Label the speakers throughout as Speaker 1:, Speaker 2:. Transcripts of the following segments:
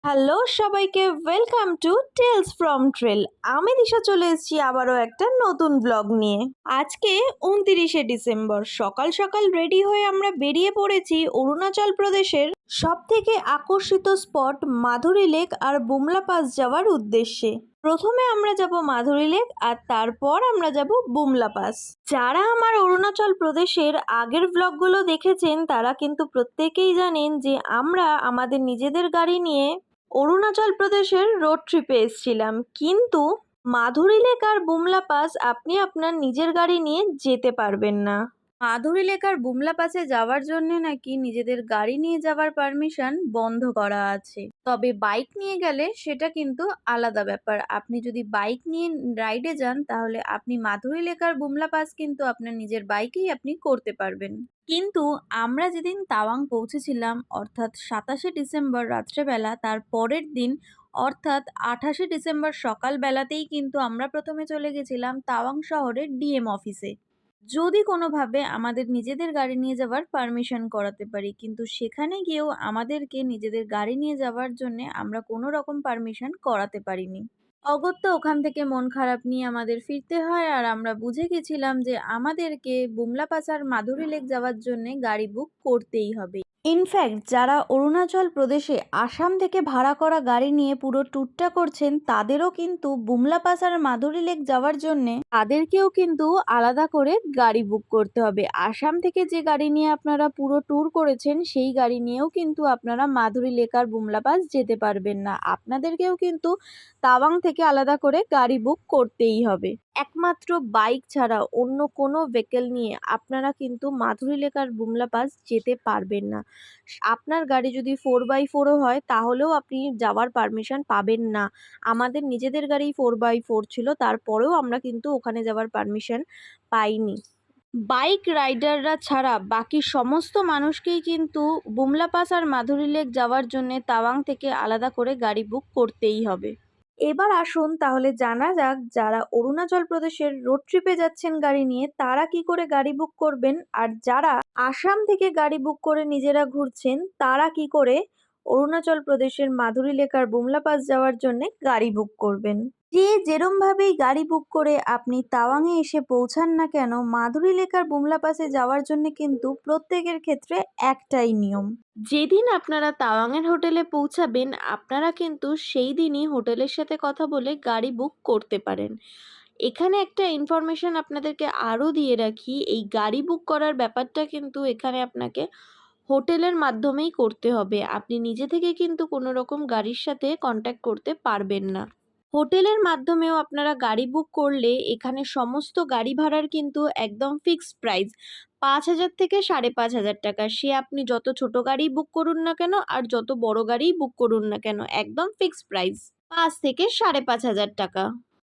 Speaker 1: Hello সবাইকে, welcome to tales from trail. আমি দিশা চলে এসেছি আবারও একটা নতুন ব্লগ নিয়ে। আজকে 29শে ডিসেম্বর, সকাল সকাল রেডি হয়ে আমরা বেরিয়ে পড়েছি অরুণাচল প্রদেশের সব থেকে আকর্ষিত স্পট মাধুরী লেক আর বুমলা পাস যাওয়ার উদ্দেশ্যে। প্রথমে আমরা যাব মাধুরী লেক আর তারপর আমরা যাব বুমলা পাস। যারা আমার অরুণাচল প্রদেশের আগের ব্লগগুলো দেখেছেন তারা কিন্তু প্রত্যেকেই জানেন যে আমরা আমাদের নিজেদের গাড়ি নিয়ে অরুণাচল প্রদেশের রোড ট্রিপে এসেছিলাম, কিন্তু মাধুরী লেক আর বুমলা পাস আপনি আপনার নিজের গাড়ি নিয়ে যেতে পারবেন না। মাধুরী লেক আর বুমলা পাসে যাওয়ার জন্য নাকি নিজেদের গাড়ি নিয়ে যাওয়ার পারমিশন বন্ধ করা আছে, তবে বাইক নিয়ে গেলে সেটা কিন্তু আলাদা ব্যাপার। আপনি যদি বাইক নিয়ে রাইডে যান তাহলে আপনি মাধুরী লেক আর বুমলা পাস কিন্তু আপনার নিজের বাইকেই আপনি করতে পারবেন। কিন্তু আমরা যেদিন তাওয়াং পৌঁছেছিলাম অর্থাৎ 27শে ডিসেম্বর রাত্রেবেলা, তার পরের দিন অর্থাৎ 28শে ডিসেম্বর সকালবেলাতেই কিন্তু আমরা প্রথমে চলে গেছিলাম তাওয়াং শহরের ডিএম অফিসে, যদি কোনোভাবে আমাদের নিজেদের গাড়ি নিয়ে যাওয়ার পারমিশন করাতে পারি। কিন্তু সেখানে গিয়েও আমাদেরকে নিজেদের গাড়ি নিয়ে যাওয়ার জন্য আমরা কোনো রকম পারমিশন করাতে পারিনি। অগত্যা ওখান থেকে মন খারাপ নিয়ে আমাদের ফিরতে হয়, আর আমরা বুঝে গেছিলাম যে আমাদেরকে বুমলা পাস আর মাধুরী লেক যাওয়ার জন্য গাড়ি বুক করতেই হবে। ইনফ্যাক্ট যারা অরুণাচল প্রদেশে আসাম থেকে ভাড়া করা গাড়ি নিয়ে পুরো ট্যুরটা করছেন তাদেরও কিন্তু বুমলা পাস আর মাধুরী লেক যাওয়ার জন্যে তাদেরকেও কিন্তু আলাদা করে গাড়ি বুক করতে হবে। আসাম থেকে যে গাড়ি নিয়ে আপনারা পুরো ট্যুর করেছেন সেই গাড়ি নিয়েও কিন্তু আপনারা মাধুরী লেক আর বুমলা পাস যেতে পারবেন না, আপনাদেরকেও কিন্তু তাওয়াং থেকে আলাদা করে গাড়ি বুক করতেই হবে। একমাত্র বাইক ছাড়া অন্য কোনো ভেহিকেল নিয়ে আপনারা কিন্তু মাধুরী লেক আর বুমলা পাস যেতে পারবেন না। আপনার গাড়ি যদি 4x4ও হয় তাহলেও আপনি যাওয়ার পারমিশন পাবেন না। আমাদের নিজেদের গাড়ি 4x4 ছিল, তারপরেও আমরা কিন্তু ওখানে যাওয়ার পারমিশন পাইনি। বাইক রাইডাররা ছাড়া বাকি সমস্ত মানুষকেই কিন্তু বুমলা পাস আর মাধুরী লেক যাওয়ার জন্য তাওয়াং থেকে আলাদা করে গাড়ি বুক করতেই হবে। এবার আসুন তাহলে জানা যাক যারা অরুণাচল প্রদেশের রোড ট্রিপে যাচ্ছেন গাড়ি নিয়ে তারা কি করে গাড়ি বুক করবেন, আর যারা আসাম থেকে গাড়ি বুক করে নিজেরা ঘুরছেন তারা কি করে অরুণাচল প্রদেশের মাধুরী লেক আর বুমলা পাস যাওয়ার জন্য গাড়ি বুক করবেন। যে যেরম ভাবেই গাড়ি বুক করে আপনি তাওয়াংয়ে এসে পৌঁছান না কেন, মাধুরী লেক আর বুমলা পাসে যাওয়ার জন্য কিন্তু প্রত্যেকের ক্ষেত্রে একটাই নিয়ম। যেদিন আপনারা তাওয়াংয়ের হোটেলে পৌঁছাবেন আপনারা কিন্তু সেই দিনই হোটেলের সাথে কথা বলে গাড়ি বুক করতে পারেন। এখানে একটা ইনফরমেশন আপনাদেরকে আরও দিয়ে রাখি, এই গাড়ি বুক করার ব্যাপারটা কিন্তু এখানে আপনাকে হোটেলের মাধ্যমেই করতে হবে। আপনি নিজে থেকে কিন্তু কোনো রকম গাড়ির সাথে কন্ট্যাক্ট করতে পারবেন না। হোটেলের মাধ্যমেও আপনারা গাড়ি বুক করলে এখানে সমস্ত গাড়ি ভাড়ার কিন্তু একদম ফিক্সড প্রাইস 5,000 থেকে 5,500 টাকা। সে আপনি যত ছোট গাড়ি বুক করুন না কেন আর যত বড় গাড়ি বুক করুন না কেন, একদম ফিক্সড প্রাইস 5 থেকে 5,500 টাকা।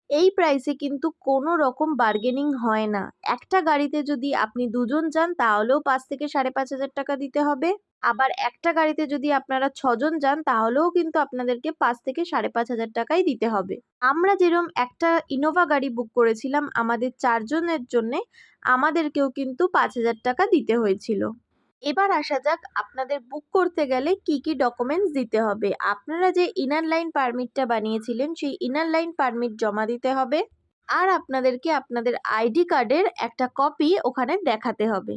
Speaker 1: এই প্রাইসে কিন্তু কোনো রকম বার্গেনিং হয় না। একটা গাড়িতে যদি আপনি দুজন যান তাহলেও 5 থেকে 5,500 টাকা দিতে হবে, আবার একটা গাড়িতে যদি আপনারা 6জন যান তাহলেও কিন্তু আপনাদেরকে 5 থেকে 5,500 টাকাই দিতে হবে। আমরা যেরকম একটা ইনোভা গাড়ি বুক করেছিলাম আমাদের 4 জনের জন্যে, আমাদেরকেও কিন্তু 5,000 টাকা দিতে হয়েছিল। এবার আসা যাক আপনাদের বুক করতে গেলে কি কি ডকুমেন্টস দিতে হবে। আপনারা যে ইনার লাইন পারমিটটা বানিয়েছিলেন সেই ইনার লাইন পারমিট জমা দিতে হবে, আর আপনাদেরকে আপনাদের আইডি কার্ডের একটা কপি ওখানে দেখাতে হবে।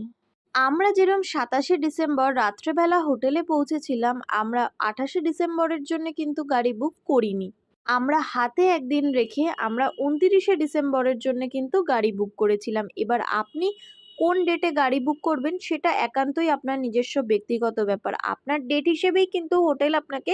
Speaker 1: আমরা যেরকম 27শে ডিসেম্বর রাত্রেবেলা হোটেলে পৌঁছেছিলাম, আমরা 28শে ডিসেম্বরের জন্য কিন্তু গাড়ি বুক করিনি। আমরা হাতে একদিন রেখে আমরা 29শে ডিসেম্বরের জন্য কিন্তু গাড়ি বুক করেছিলাম। এবার আপনি কোন ডেটে গাড়ি বুক করবেন সেটা একান্তই আপনার নিজস্ব ব্যক্তিগত ব্যাপার। আপনার ডেট হিসেবেই কিন্তু হোটেল আপনাকে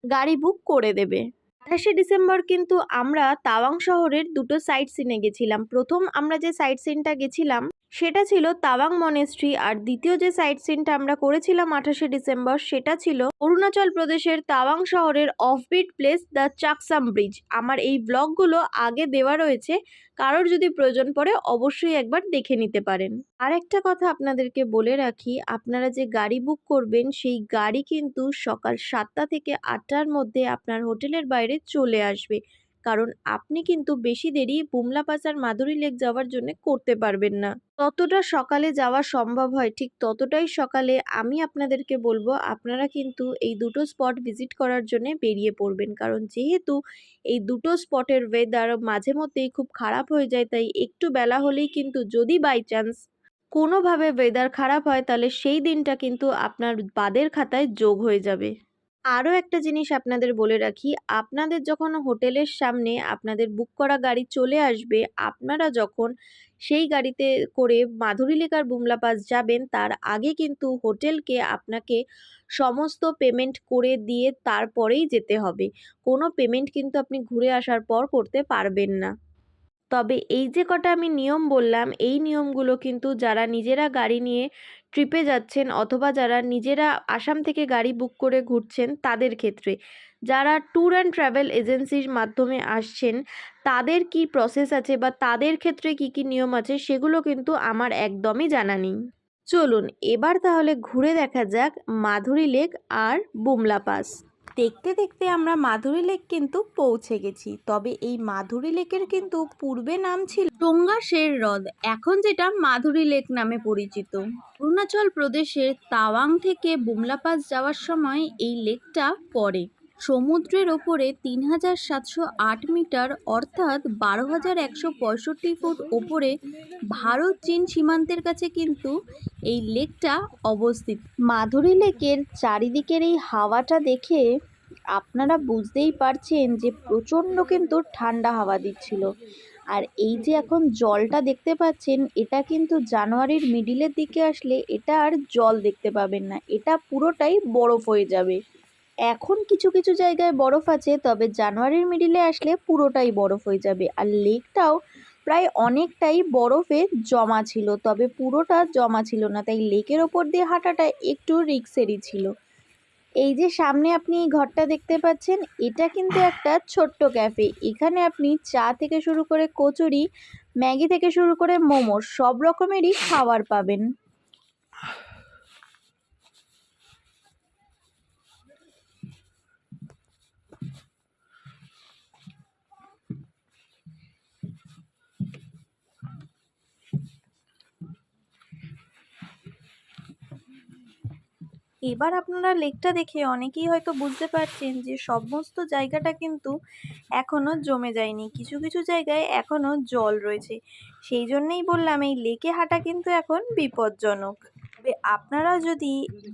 Speaker 1: গাড়ি বুক করে দেবে। 28শে ডিসেম্বর কিন্তু আমরা তাওয়াং শহরের দুটো সাইট সিনে গেছিলাম। প্রথম আমরা যে সাইট সিনটা গেছিলাম সেটা ছিল তাওয়াং মনেস্ট্রি, আর দ্বিতীয় যে সাইট সিনটা আমরা করেছিলাম 28শে ডিসেম্বর সেটা ছিল অরুণাচল প্রদেশের তাওয়াং শহরের অফবিট প্লেস দ্য চাকসাম ব্রিজ। আমার এই ব্লগগুলো আগে দেওয়া রয়েছে, কারোর যদি প্রয়োজন পড়ে অবশ্যই একবার দেখে নিতে পারেন। আর একটা কথা আপনাদেরকে বলে রাখি, আপনারা যে গাড়ি বুক করবেন সেই গাড়ি কিন্তু সকাল 7টা থেকে 8টার মধ্যে আপনার হোটেলের বাইরে চলে আসবে, কারণ আপনি কিন্তু বেশি দেরি বুমলা পাস আর মাধুরী লেক যাওয়ার জন্য করতে পারবেন না। ততটা সকালে যাওয়া সম্ভব হয় ঠিক ততটাই সকালে আমি আপনাদেরকে বলবো আপনারা কিন্তু এই দুটো স্পট ভিজিট করার জন্য বেরিয়ে পড়বেন, কারণ যেহেতু এই দুটো স্পটের ওয়েদার মাঝে মধ্যেই খুব খারাপ হয়ে যায়, তাই একটু বেলা হলেই কিন্তু যদি বাই চান্স কোনোভাবে ওয়েদার খারাপ হয় তাহলে সেই দিনটা কিন্তু আপনার বাদের খাতায় যোগ হয়ে যাবে। আরও একটা জিনিস আপনাদের বলে রাখি, আপনাদের যখন হোটেলের সামনে আপনাদের বুক করা গাড়ি চলে আসবে, আপনারা যখন সেই গাড়িতে করে মাধুরী লেক আর বুমলা পাস যাবেন তার আগে কিন্তু হোটেলকে আপনাকে সমস্ত পেমেন্ট করে দিয়ে তারপরেই যেতে হবে। কোনো পেমেন্ট কিন্তু আপনি ঘুরে আসার পর করতে পারবেন না। তবে এই যে কটা আমি নিয়ম বললাম, এই নিয়মগুলো কিন্তু যারা নিজেরা গাড়ি নিয়ে ট্রিপে যাচ্ছেন অথবা যারা নিজেরা আসাম থেকে গাড়ি বুক করে ঘুরছেন তাদের ক্ষেত্রে, যারা ট্যুর অ্যান্ড ট্রাভেল এজেন্সির মাধ্যমে আসছেন তাদের কি প্রসেস আছে বা তাদের ক্ষেত্রে কি কি নিয়ম আছে সেগুলো কিন্তু আমার একদমই জানা নেই। চলুন এবার তাহলে ঘুরে দেখা যাক মাধুরী লেক আর বুমলা পাস। দেখতে দেখতে আমরা মাধুরী লেক কিন্তু পৌঁছে গেছি, তবে এই মাধুরী লেকের কিন্তু পূর্বে নাম ছিল টুঙ্গাশের হ্রদ, এখন যেটা মাধুরী লেক নামে পরিচিত। অরুণাচল প্রদেশের তাওয়াং থেকে বুমলা পাস যাওয়ার সময় এই লেকটা পড়ে। সমুদ্রের ওপরে 3708 মিটার অর্থাৎ 12165 ফুট ওপরে ভারত চীন সীমান্তের কাছে কিন্তু এই লেকটা অবস্থিত। মাধুরী লেকের চারিদিকের এই হাওয়াটা দেখে আপনারা বুঝতেই পারছেন যে প্রচণ্ড কিন্তু ঠান্ডা হাওয়া দিচ্ছিল। আর এই যে এখন জলটা দেখতে পাচ্ছেন এটা কিন্তু জানুয়ারির মিডিলের দিকে আসলে এটা আর জল দেখতে পাবেন না, এটা পুরোটাই বরফ হয়ে যাবে। এখন কিছু কিছু জায়গায় বরফ আছে, তবে জানুয়ারির মিডিলে আসলে পুরোটাই বরফ হয়ে যাবে। আর লেকটাও প্রায় অনেকটাই বরফে জমা ছিল, তবে পুরোটা জমা ছিল না, তাই লেকের ওপর দিয়ে হাঁটাটা একটু রিক্সেরই ছিল। এই যে সামনে আপনি এই ঘরটা দেখতে পাচ্ছেন এটা কিন্তু একটা ছোট্ট ক্যাফে। এখানে আপনি চা থেকে শুরু করে কচুরি, ম্যাগি থেকে শুরু করে মোমো সব রকমেরই খাবার পাবেন। এবার আপনারা লেকটা দেখে অনেকেই হয়তো বুঝতে পারছেন যে সমস্ত জায়গাটা কিন্তু এখনও জমে যায়নি, কিছু কিছু জায়গায় এখনও জল রয়েছে। সেই জন্যেই বললাম এই লেকে হাঁটা কিন্তু এখন বিপজ্জনক। তবে আপনারা যদি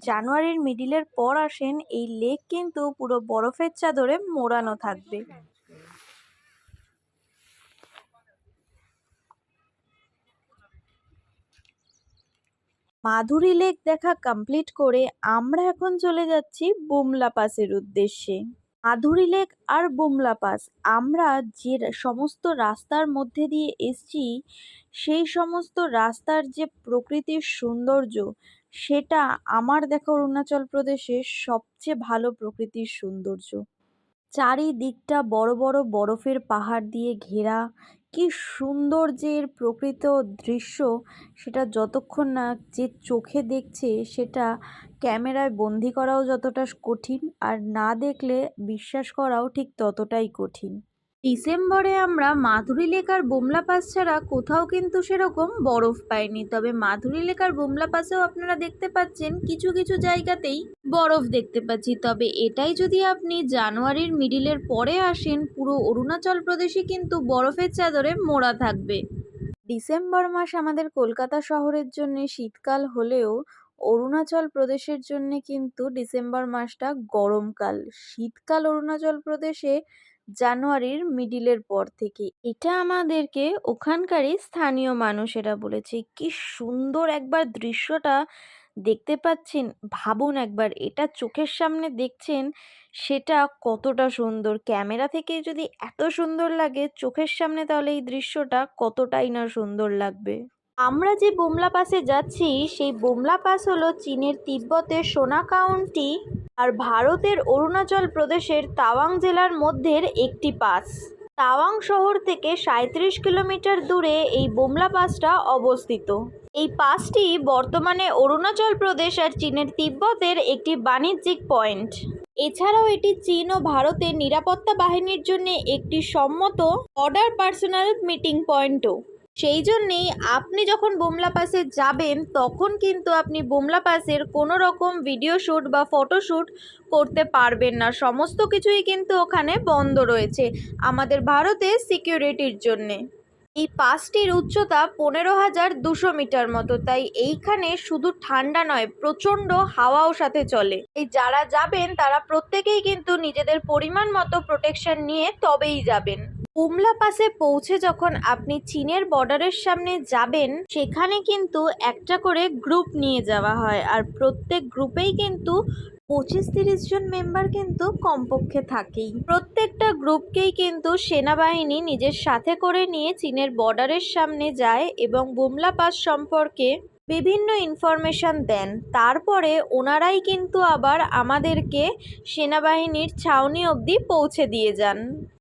Speaker 1: জানুয়ারির মিডিলের পর আসেন এই লেক কিন্তু পুরো বরফের চাদরে মোড়ানো থাকবে। মাধুরী লেক দেখা কমপ্লিট করে আমরা এখন চলে যাচ্ছি বুমলা পাসের উদ্দেশ্যে। মাধুরী লেক আর বুমলা পাস আমরা যে সমস্ত রাস্তার মধ্যে দিয়ে এসছি সেই সমস্ত রাস্তার যে প্রকৃতির সৌন্দর্য সেটা আমার দেখা অরুণাচল প্রদেশের সবচেয়ে ভালো প্রকৃতির সৌন্দর্য। চারিদিকটা বড় বড় বরফের পাহাড় দিয়ে ঘেরা, কি সুন্দর যে এর প্রকৃত দৃশ্য সেটা যতক্ষণ না যে চোখে দেখছে সেটা ক্যামেরায় বন্দি করাও যতটা কঠিন আর না দেখলে বিশ্বাস করাও ঠিক ততটাই কঠিন। ডিসেম্বরে আমরা মাধুরী লেক আর বুমলা পাস ছাড়া কোথাও কিন্তু সেরকম বরফ পাইনি, তবে মাধুরী লেক আর বুমলা পাসেও আপনারা দেখতে পাচ্ছেন কিছু কিছু জায়গাতেই বরফ দেখতে পাচ্ছি। তবে এটাই যদি আপনি জানুয়ারির মিডিলের পরে আসেন পুরো অরুণাচল প্রদেশে কিন্তু বরফের চাদরে মোড়া থাকবে। ডিসেম্বর মাস আমাদের কলকাতা শহরের জন্য শীতকাল হলেও অরুণাচল প্রদেশের জন্য কিন্তু ডিসেম্বর মাসটা গরমকাল। শীতকাল অরুণাচল প্রদেশে জানুয়ারির মিডিলের পর থেকে, এটা আমাদেরকে ওখানকারই স্থানীয় মানুষেরা বলেছে। কি সুন্দর একবার দৃশ্যটা দেখতে পাচ্ছেন, ভাবুন একবার এটা চোখের সামনে দেখছেন সেটা কতটা সুন্দর। ক্যামেরা থেকে যদি এত সুন্দর লাগে চোখের সামনে তাহলে এই দৃশ্যটা কতটাই না সুন্দর লাগবে। আমরা যে বুমলা পাসে যাচ্ছি সেই বুমলা পাস হলো চীনের তিব্বতের সোনা কাউন্টি আর ভারতের অরুণাচল প্রদেশের তাওয়াং জেলার মধ্যের একটি পাস। তাওয়াং শহর থেকে 37 কিলোমিটার দূরে এই বুমলা পাসটা অবস্থিত। এই পাসটি বর্তমানে অরুণাচল প্রদেশ আর চীনের তিব্বতের একটি বাণিজ্যিক পয়েন্ট। এছাড়াও এটি চীন ও ভারতের নিরাপত্তা বাহিনীর জন্য একটি সম্মত বর্ডার পার্সোনাল মিটিং পয়েন্টও। সেই জন্যেই আপনি যখন বুমলা পাসে যাবেন তখন কিন্তু আপনি বুমলা পাসের কোনো রকম ভিডিও শ্যুট বা ফটোশ্যুট করতে পারবেন না। সমস্ত কিছুই কিন্তু ওখানে বন্ধ রয়েছে আমাদের ভারতের সিকিউরিটির জন্যে। এই পাসটির উচ্চতা 15,200 মিটার মতো, তাই এইখানে শুধু ঠান্ডা নয়, প্রচণ্ড হাওয়াও সাথে চলে। এই যারা যাবেন তারা প্রত্যেকেই কিন্তু নিজেদের পরিমাণ মতো প্রোটেকশন নিয়ে তবেই যাবেন। বুমলা পাসে পৌঁছে যখন আপনি চীনের বর্ডারের সামনে যাবেন, সেখানে কিন্তু একটা করে গ্রুপ নিয়ে যাওয়া হয়, আর প্রত্যেক গ্রুপেই কিন্তু 25-30 জন মেম্বার কিন্তু কমপক্ষে থাকেই। প্রত্যেকটা গ্রুপকেই কিন্তু সেনাবাহিনী নিজের সাথে করে নিয়ে চীনের বর্ডারের সামনে যায় এবং বুমলা পাস সম্পর্কে বিভিন্ন ইনফরমেশন দেন। তারপরে ওনারাই কিন্তু আবার আমাদেরকে সেনাবাহিনীর ছাউনি অবধি পৌঁছে দিয়ে যান।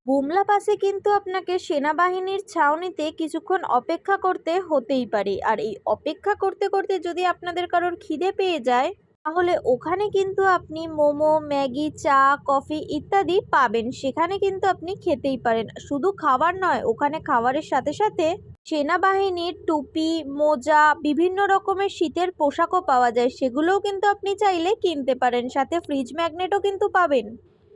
Speaker 1: বুমলা পাসে কিন্তু আপনাকে সেনাবাহিনীর ছাউনিতে কিছুক্ষণ অপেক্ষা করতে হতেই পারে, আর এই অপেক্ষা করতে করতে যদি আপনাদের কারোর খিদে পেয়ে যায় তাহলে ওখানে কিন্তু আপনি মোমো, ম্যাগি, চা, কফি ইত্যাদি পাবেন। সেখানে কিন্তু আপনি খেতেই পারেন। শুধু খাবার নয়, ওখানে খাবারের সাথে সাথে সেনাবাহিনীর টুপি, মোজা, বিভিন্ন রকমের শীতের পোশাকও পাওয়া যায়, সেগুলোও কিন্তু আপনি চাইলে কিনতে পারেন। সাথে ফ্রিজ ম্যাগনেটও কিন্তু পাবেন।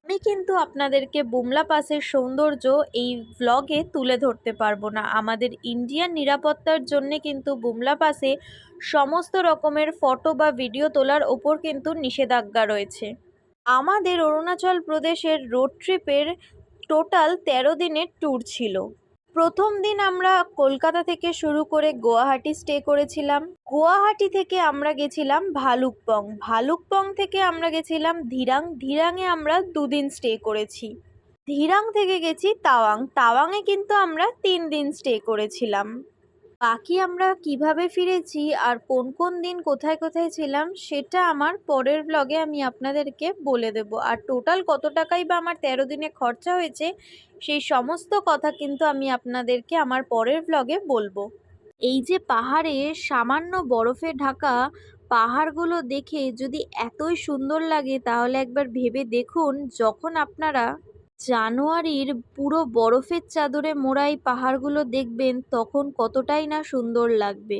Speaker 1: আমি কিন্তু আপনাদেরকে বুমলা পাসের সৌন্দর্য এই ভ্লগে তুলে ধরতে পারবো না। আমাদের ইন্ডিয়ান নিরাপত্তার জন্যে কিন্তু বুমলা পাসে সমস্ত রকমের ফটো বা ভিডিও তোলার ওপর কিন্তু নিষেধাজ্ঞা রয়েছে। আমাদের অরুণাচল প্রদেশের রোড ট্রিপের টোটাল 13 দিনের ট্যুর ছিল। প্রথম দিন আমরা কলকাতা থেকে শুরু করে গুয়াহাটি স্টে করেছিলাম। গুয়াহাটি থেকে আমরা গেছিলাম ভালুকপং। ভালুকপং থেকে আমরা গেছিলাম ধিরাং। ধিরাঙে আমরা 2 দিন স্টে করেছি। ধিরাং থেকে গেছি তাওয়াং। তাওয়াংয়ে কিন্তু আমরা 3 দিন স্টে করেছিলাম। বাকি আমরা কিভাবে ফিরেছি আর কোন কোন দিন কোথায় কোথায় ছিলাম সেটা আমার পরের ব্লগে আমি আপনাদেরকে বলে দেব। আর টোটাল কত টাকাই বা আমার 13 দিনে খরচা হয়েছে সেই সমস্ত কথা কিন্তু আমি আপনাদেরকে আমার পরের ব্লগে বলবো। এই যে পাহাড়ে সামান্য বরফে ঢাকা পাহাড়গুলো দেখে যদি এতই সুন্দর লাগে তাহলে একবার ভেবে দেখুন, যখন আপনারা জানুয়ারির পুরো বরফের চাদরে মোড়া এই পাহাড়গুলো দেখবেন তখন কতটাই না সুন্দর লাগবে।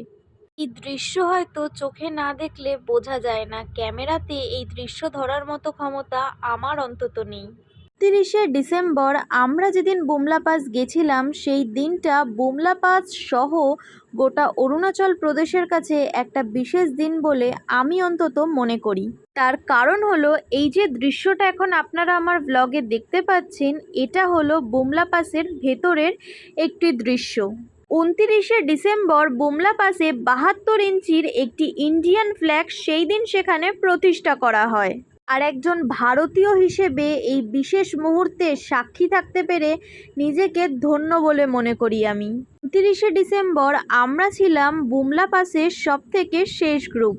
Speaker 1: এই দৃশ্য হয়তো চোখে না দেখলে বোঝা যায় না, ক্যামেরাতে এই দৃশ্য ধরার মতো ক্ষমতা আমার অন্তত নেই। 30শে ডিসেম্বর আমরা যেদিন বুমলা পাস গেছিলাম সেই দিনটা বুমলা পাস সহ গোটা অরুণাচল প্রদেশের কাছে একটা বিশেষ দিন বলে আমি অন্তত মনে করি। তার কারণ হলো এই যে দৃশ্যটা এখন আপনারা আমার ব্লগে দেখতে পাচ্ছেন, এটা হলো বুমলা পাসের ভেতরের একটি দৃশ্য। 29শে ডিসেম্বর বুমলা পাসে 72 ইঞ্চির একটি ইন্ডিয়ান ফ্ল্যাগ সেই দিন সেখানে প্রতিষ্ঠা করা হয়। আর একজন ভারতীয় হিসেবে এই বিশেষ মুহূর্তে সাক্ষী থাকতে পেরে নিজেকে ধন্য বলে মনে করি আমি। 29শে ডিসেম্বর আমরা ছিলাম বুমলা পাসের সবথেকে শেষ গ্রুপ,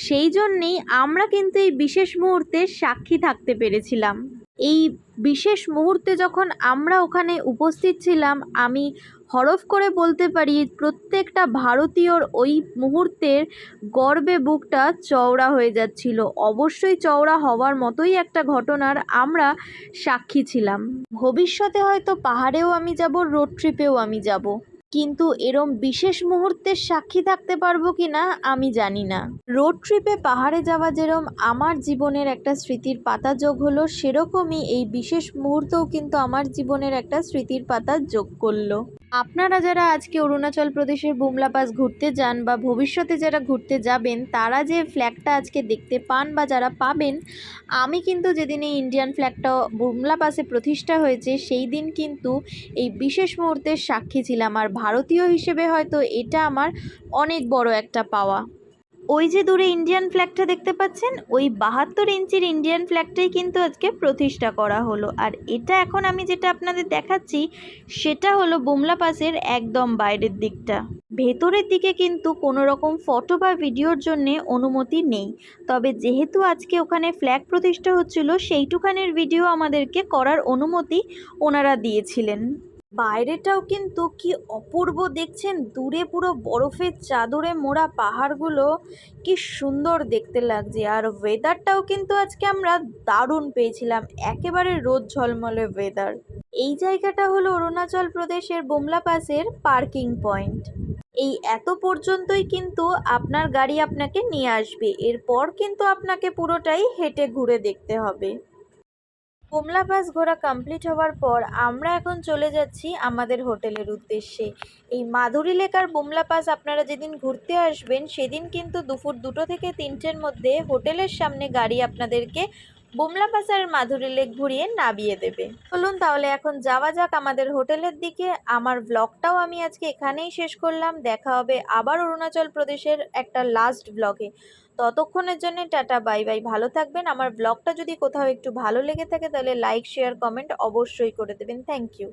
Speaker 1: সেই জন্যেই আমরা কিন্তু এই বিশেষ মুহূর্তে সাক্ষী থাকতে পেরেছিলাম। এই বিশেষ মুহূর্তে যখন আমরা ওখানে উপস্থিত ছিলাম, আমি হরফ করে বলতে পারি প্রত্যেকটা ভারতীয়র ওই মুহূর্তের গর্বে বুকটা চওড়া হয়ে যাচ্ছিল। অবশ্যই চওড়া হওয়ার মতোই একটা ঘটনার আমরা সাক্ষী ছিলাম। ভবিষ্যতে হয়তো পাহাড়েও আমি যাব, রোড ট্রিপেও আমি যাব, কিন্তু এরম বিশেষ মুহূর্তের সাক্ষী থাকতে পারবো কি না আমি জানি না। রোড ট্রিপে পাহাড়ে যাওয়া যেরম আমার জীবনের একটা স্মৃতির পাতা যোগ হলো, সেরকমই এই বিশেষ মুহূর্তও কিন্তু আমার জীবনের একটা স্মৃতির পাতা যোগ করলো। আপনারা যারা আজকে অরুণাচল প্রদেশের বুমলা পাস ঘুরতে যান বা ভবিষ্যতে যারা ঘুরতে যাবেন তারা যে ফ্ল্যাগটা আজকে দেখতে পান বা যারা পাবেন, আমি কিন্তু যেদিন এই ইন্ডিয়ান ফ্ল্যাগটা বুমলা পাসে প্রতিষ্ঠা হয়েছে সেই দিন কিন্তু এই বিশেষ মুহূর্তের সাক্ষী ছিলাম। আর ভারতীয় হিসেবে হয়তো এটা আমার অনেক বড় একটা পাওয়া। ওই যে দূরে ইন্ডিয়ান ফ্ল্যাগটা দেখতে পাচ্ছেন, ওই 72 ইঞ্চির ইন্ডিয়ান ফ্ল্যাগটাই কিন্তু আজকে প্রতিষ্ঠা করা হলো। আর এটা এখন আমি যেটা আপনাদের দেখাচ্ছি সেটা হলো বুমলা পাসের একদম বাইরের দিকটা। ভেতরের দিকে কিন্তু কোনো রকম ফটো বা ভিডিওর জন্যে অনুমতি নেই, তবে যেহেতু আজকে ওখানে ফ্ল্যাগ প্রতিষ্ঠা হচ্ছিল সেইটুখানের ভিডিও আমাদেরকে করার অনুমতি ওনারা দিয়েছিলেন। বাইরেটাও কিন্তু কি অপূর্ব দেখছেন, দূরে পুরো বরফের চাদরে মোড়া পাহাড়গুলো কি সুন্দর দেখতে লাগছে। আর ওয়েদারটাও কিন্তু আজকে আমরা দারুণ পেয়েছিলাম, একেবারে রোদ ঝলমলে ওয়েদার। এই জায়গাটা হলো অরুণাচল প্রদেশের বুমলা পাসের পার্কিং পয়েন্ট। এই এত পর্যন্তই কিন্তু আপনার গাড়ি আপনাকে নিয়ে আসবে, এরপর কিন্তু আপনাকে পুরোটাই হেঁটে ঘুরে দেখতে হবে। কমলা পাস ঘোরা কমপ্লিট হওয়ার পর আমরা এখন চলে যাচ্ছি আমাদের হোটেলের উদ্দেশ্যে। এই মাধুরী লেক আর বুমলা পাস আপনারা যেদিন ঘুরতে আসবেন সেদিন কিন্তু দুপুর 2টো থেকে 3টের মধ্যে হোটেলের সামনে গাড়ি আপনাদেরকে বুমলা পাস আর মাধুরী লেক ঘুরিয়ে নামিয়ে দেবে। চলুন তাহলে এখন যাওয়া যাক আমাদের হোটেলের দিকে। আমার ব্লগটাও আমি আজকে এখানেই শেষ করলাম, দেখা হবে আবার অরুণাচল প্রদেশের একটা লাস্ট ব্লগে। ততক্ষণের জন্য টাটা বাই বাই, ভালো থাকবেন। আমার ব্লগটা যদি কোথাও একটু ভালো লেগে থাকে তাহলে লাইক শেয়ার কমেন্ট অবশ্যই করে দেবেন। Thank you.